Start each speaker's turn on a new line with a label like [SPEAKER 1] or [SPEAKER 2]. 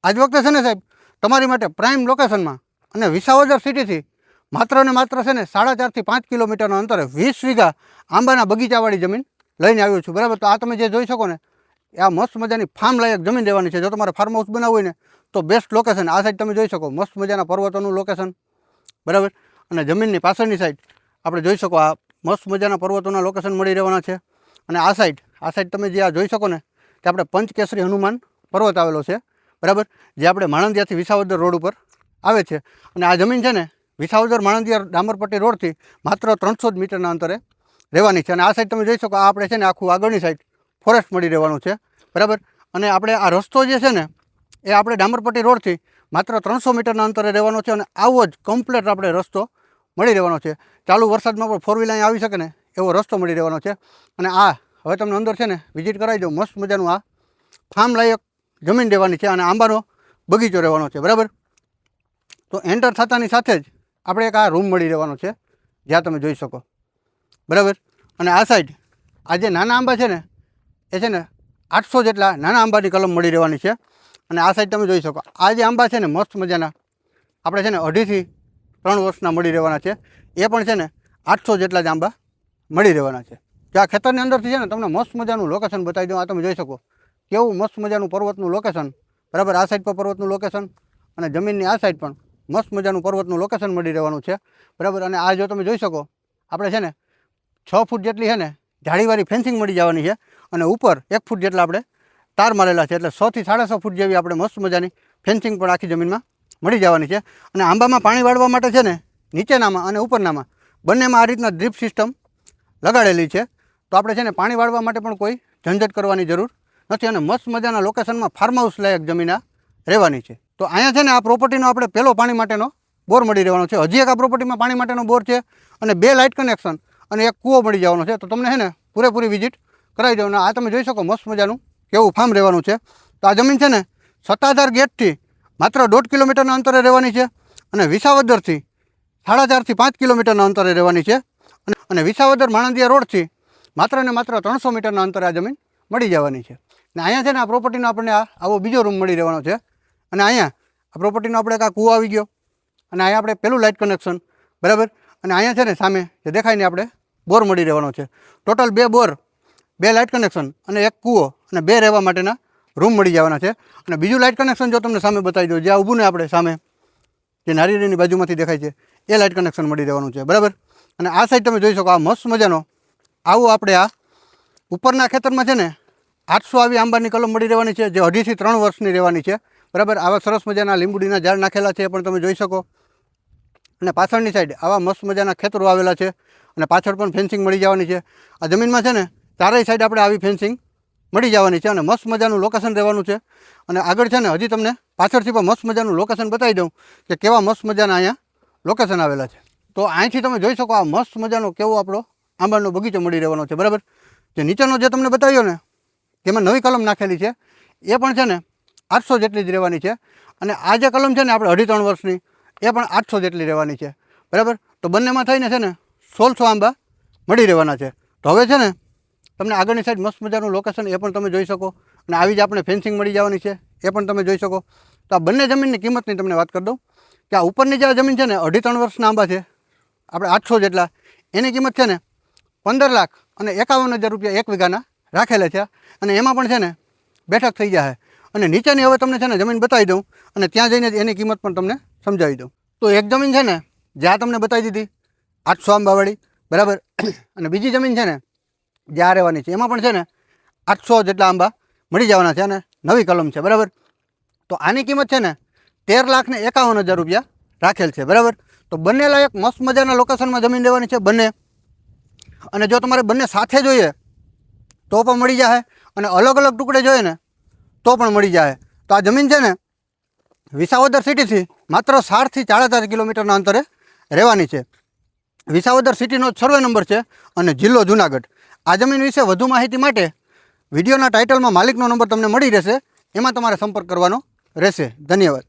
[SPEAKER 1] આજ વખતે છે ને સાહેબ તમારી માટે પ્રાઇમ લોકેશનમાં અને વિસાવદર સિટીથી માત્ર ને માત્ર છે ને 4.5 થી 5 કિલોમીટરના અંતરે 20 વીઘા આંબાના બગીચાવાળી જમીન લઈને આવ્યો છું, બરાબર. તો આ તમે જે જોઈ શકો ને આ મસ્ત મજાની ફાર્મ લાયક જમીન રહેવાની છે. જો તમારે ફાર્મ હાઉસ બનાવવું હોય ને તો બેસ્ટ લોકેશન. આ સાઈડ તમે જોઈ શકો મસ્ત મજાના પર્વતોનું લોકેશન, બરાબર. અને જમીનની પાછળની સાઈડ આપણે જોઈ શકો આ મસ્ત મજાના પર્વતોના લોકેશન મળી રહેવાના છે. અને આ સાઈડ તમે જે આ જોઈ શકો ને તે આપણે પંચકેસરી હનુમાન પર્વત આવેલો છે, બરાબર, જે આપણે માણંદિયાથી વિસાવદર રોડ ઉપર આવે છે. અને આ જમીન છે ને વિસાવદર માણંદિયા ડામરપટ્ટી રોડથી માત્ર 300 જ મીટરના અંતરે રહેવાની છે. અને આ સાઈડ તમે જોઈ શકો આ આપણે છે ને આખું આગળની સાઈડ ફોરેસ્ટ મળી રહેવાનું છે, બરાબર. અને આપણે આ રસ્તો જે છે ને એ આપણે ડામરપટ્ટી રોડથી માત્ર 300 મીટરના અંતરે રહેવાનો છે. અને આવો જ કમ્પ્લીટ આપણે રસ્તો મળી રહેવાનો છે. ચાલુ વરસાદમાં પણ 4 વ્હીલ અહીં આવી શકે ને એવો રસ્તો મળી રહેવાનો છે. અને આ હવે તમને અંદર છે ને વિઝિટ કરાવી દઉં. મસ્ત મજાનું આ ફાર્મ લાયક જમીન રહેવાની છે અને આંબાનો બગીચો રહેવાનો છે, બરાબર. તો એન્ટર થતાની સાથે જ આપણે એક આ રૂમ મળી રહેવાનો છે જ્યાં તમે જોઈ શકો, બરાબર. અને આ સાઈડ આ જે નાના આંબા છે ને એ છે ને 800 જેટલા નાના આંબાની કલમ મળી રહેવાની છે. અને આ સાઈડ તમે જોઈ શકો આ જે આંબા છે ને મસ્ત મજાના આપણે છે ને 2.5 થી 3 વર્ષના મળી રહેવાના છે. એ પણ છે ને 800 જેટલા જ આંબા મળી રહેવાના છે. જે આ ખેતરની અંદરથી છે ને તમને મસ્ત મજાનું લોકેશન બતાવી દઉં. આ તમે જોઈ શકો કેવું મસ્ત મજાનું પર્વતનું લોકેશન, બરાબર. આ સાઈડ પર પર્વતનું લોકેશન અને જમીનની આ સાઈડ પણ મસ્ત મજાનું પર્વતનું લોકેશન મળી રહેવાનું છે, બરાબર. અને આ જો તમે જોઈ શકો આપણે છે ને 6 ફૂટ જેટલી છે ને જાળીવાળી ફેન્સિંગ મળી જવાની છે. અને ઉપર 1 ફૂટ જેટલા આપણે તાર મારેલા છે. એટલે 100 થી 6.5 ફૂટ જેવી આપણે મસ્ત મજાની ફેન્સિંગ પણ આખી જમીનમાં મળી જવાની છે. અને આંબામાં પાણી વાળવા માટે છે ને નીચેનામાં અને ઉપરનામાં બંનેમાં આ રીતના ડ્રીપ સિસ્ટમ લગાડેલી છે. તો આપણે છે ને પાણી વાળવા માટે પણ કોઈ ઝંઝટ કરવાની જરૂર નથી. અને મસ્ત મજાના લોકેશનમાં ફાર્મ હાઉસ લાયક જમીન આ રહેવાની છે. તો અહીંયા છે ને આ પ્રોપર્ટીનો આપણે પહેલો પાણી માટેનો બોર મળી રહેવાનો છે. હજી એક આ પ્રોપર્ટીમાં પાણી માટેનો બોર છે અને 2 લાઇટ કનેક્શન અને એક કૂવો મળી જવાનો છે. તો તમને છે ને પૂરેપૂરી વિઝિટ કરાવી દઉં. આ તમે જોઈ શકો મસ્ત મજાનું કેવું ફાર્મ રહેવાનું છે. તો આ જમીન છે ને સત્તાધાર ગેટથી માત્ર 1.5 કિલોમીટરના અંતરે રહેવાની છે. અને વિસાવદરથી 4.5 થી 5 કિલોમીટરના અંતરે રહેવાની છે. અને વિસાવદર માણંદિયા રોડથી માત્ર ને માત્ર 300 મીટરના અંતરે આ જમીન મળી જવાની છે. અને અહીંયા છે ને આ પ્રોપર્ટીનો આપણને આવો બીજો રૂમ મળી રહેવાનો છે. અને અહીંયા આ પ્રોપર્ટીનો આપણે આ કૂવો આવી ગયો. અને અહીંયા આપણે પહેલું લાઇટ કનેક્શન, બરાબર. અને અહીંયા છે ને સામે જે દેખાય ને આપણે બોર મળી રહેવાનો છે. ટોટલ 2 બોર, 2 લાઇટ કનેક્શન અને એક કૂવો અને 2 રહેવા માટેના રૂમ મળી જવાના છે. અને બીજું લાઇટ કનેક્શન જો તમને સામે બતાવી દઉં, જ્યાં ઊભું ને આપણે સામે જે નારિયેળીની બાજુમાંથી દેખાય છે એ લાઇટ કનેક્શન મળી રહેવાનું છે, બરાબર. અને આ સાઈડ તમે જોઈ શકો આ મસ્ત મજાનો આવું આપણે આ ઉપરના ખેતરમાં છે ને 800 આવી આંબાની કલમ મળી રહેવાની છે, જે 2.5 થી 3 વર્ષની રહેવાની છે, બરાબર. આવા સરસ મજાના લીંબુડીના ઝાડ નાખેલા છે એ પણ તમે જોઈ શકો. અને પાછળની સાઈડ આવા મસ્ત મજાના ખેતરો આવેલા છે. અને પાછળ પણ ફેન્સિંગ મળી જવાની છે. આ જમીનમાં છે ને ચારેય સાઈડ આપણે આવી ફેન્સિંગ મળી જવાની છે. અને મસ્ત મજાનું લોકેશન રહેવાનું છે. અને આગળ છે ને હજી તમને પાછળથી પણ મસ્ત મજાનું લોકેશન બતાવી દઉં કે કેવા મસ્ત મજાના અહીંયા લોકેશન આવેલા છે. તો અહીંથી તમે જોઈ શકો આ મસ્ત મજાનો કેવો આપણો આંબાનો બગીચો મળી રહેવાનો છે, બરાબર. જે નીચેનો જે તમને બતાવ્યો ને તેમાં નવી કલમ નાખેલી છે એ પણ છે ને 800 જેટલી જ રહેવાની છે. અને આ જે કલમ છે ને આપણે 2.5-3 વર્ષની એ પણ 800 જેટલી રહેવાની છે, બરાબર. તો બંનેમાં થઈને છે ને 1600 આંબા મળી રહેવાના છે. તો હવે છે ને તમને આગળની સાઈડ મસ્ત મજાનું લોકેશન એ પણ તમે જોઈ શકો. અને આવી જ આપણે ફેન્સિંગ મળી જવાની છે એ પણ તમે જોઈ શકો. તો આ બંને જમીનની કિંમતની તમને વાત કરી દઉં કે આ ઉપરની જે જમીન છે ને 2.5-3 વર્ષના આંબા છે આપણે 800 જેટલા, એની કિંમત છે ને 15,51,000 રૂપિયા 1 વીઘાના રાખેલા છે. અને એમાં પણ છે ને બેઠક થઈ જાય. અને નીચેની હવે તમને છે ને જમીન બતાવી દઉં અને ત્યાં જઈને એની કિંમત પણ તમને સમજાવી દઉં. તો એક જમીન છે ને જ્યાં તમને બતાવી દીધી 800 આંબાવાળી, બરાબર. અને બીજી જમીન છે ને જ્યાં રહેવાની છે એમાં પણ છે ને 800 જેટલા આંબા મળી જવાના છે અને નવી કલમ છે, બરાબર. તો આની કિંમત છે ને 13,51,000 રૂપિયા રાખેલ છે, બરાબર. તો બંને લાયક મસ્ત મજાના લોકેશનમાં જમીન રહેવાની છે બંને. અને જો તમારે બંને સાથે જોઈએ તો પણ મળી જાય અને અલગ અલગ ટુકડે જોઈએ ને તો પણ મળી જાય. તો આ જમીન છે ને વિસાવદર સિટીથી માત્ર 7 થી 4.5 કિલોમીટરના અંતરે રહેવાની છે. વિસાવદર સિટીનો સર્વે નંબર છે અને જિલ્લો જુનાગઢ. આ જમીન વિશે વધુ માહિતી માટે વિડીયોના ટાઇટલમાં માલિકનો નંબર તમને મળી રહેશે, એમાં તમારે સંપર્ક કરવાનો રહેશે. ધન્યવાદ.